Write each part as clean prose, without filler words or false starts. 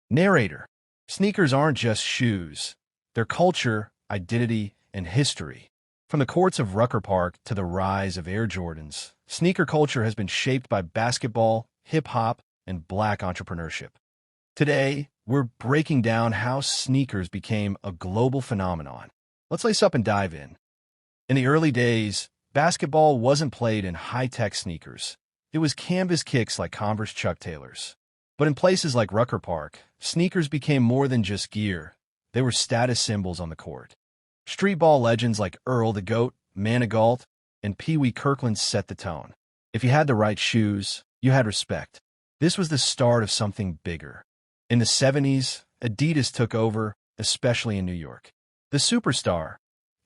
Narrator. Sneakers aren't just shoes. They're culture, identity, and history. From the courts of Rucker Park to the rise of Air Jordans, sneaker culture has been shaped by basketball, hip-hop, and Black entrepreneurship. Today, we're breaking down how sneakers became a global phenomenon. Let's lace up and dive in. In the early days, basketball wasn't played in high-tech sneakers. It was canvas kicks like Converse Chuck Taylors. But in places like Rucker Park, sneakers became more than just gear. They were status symbols on the court. Streetball legends like Earl the Goat, Manigault, and Pee Wee Kirkland set the tone. If you had the right shoes, you had respect. This was the start of something bigger. In the 70s, Adidas took over, especially in New York. The Superstar,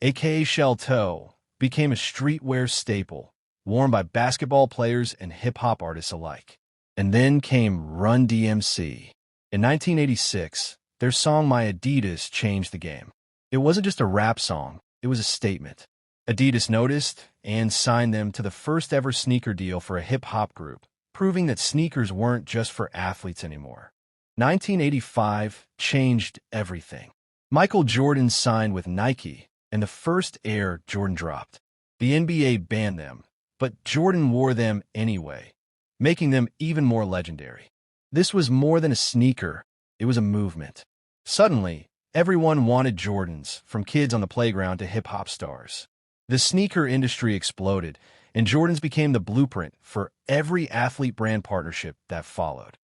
aka Shell Toe, became a streetwear staple, worn by basketball players and hip-hop artists alike. And then came Run DMC. In 1986, their song My Adidas changed the game. It wasn't just a rap song, it was a statement. Adidas noticed and signed them to the first ever sneaker deal for a hip-hop group, proving that sneakers weren't just for athletes anymore. 1985 changed everything. Michael Jordan signed with Nike, and the first Air Jordan dropped. The NBA banned them, but Jordan wore them anyway, making them even more legendary. This was more than a sneaker, it was a movement. Suddenly, everyone wanted Jordans, from kids on the playground to hip-hop stars. The sneaker industry exploded, and Jordans became the blueprint for every athlete brand partnership that followed.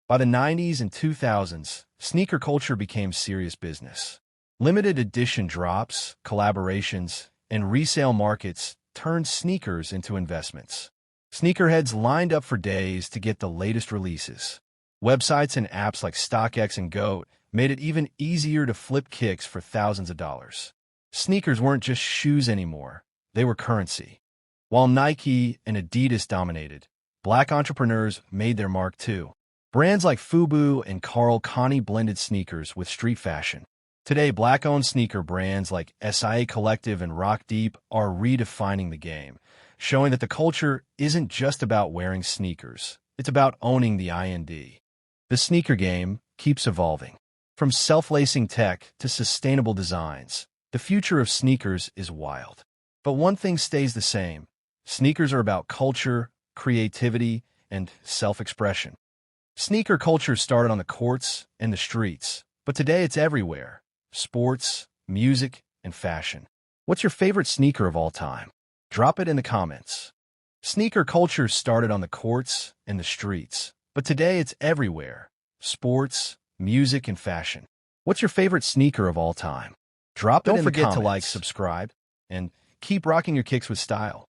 By the 90s and 2000s, sneaker culture became serious business. Limited edition drops, collaborations, and resale markets turned sneakers into investments. Sneakerheads lined up for days to get the latest releases. Websites and apps like StockX and GOAT made it even easier to flip kicks for thousands of dollars. Sneakers weren't just shoes anymore, they were currency. While Nike and Adidas dominated, Black entrepreneurs made their mark too. Brands like FUBU and Karl Kani blended sneakers with street fashion. Today, Black-owned sneaker brands like SIA Collective and Rock Deep are redefining the game, showing that the culture isn't just about wearing sneakers, it's about owning the IND. The sneaker game keeps evolving. From self-lacing tech to sustainable designs, the future of sneakers is wild. But one thing stays the same. Sneakers are about culture, creativity, and self-expression. Sneaker culture started on the courts and the streets, but today it's everywhere. Sports, music, and fashion. What's your favorite sneaker of all time? Drop it in the comments. Sneaker culture started on the courts and the streets, but today it's everywhere. Sports, music, and fashion. What's your favorite sneaker of all time? Drop it in the comments. Don't forget to like, subscribe, and keep rocking your kicks with style.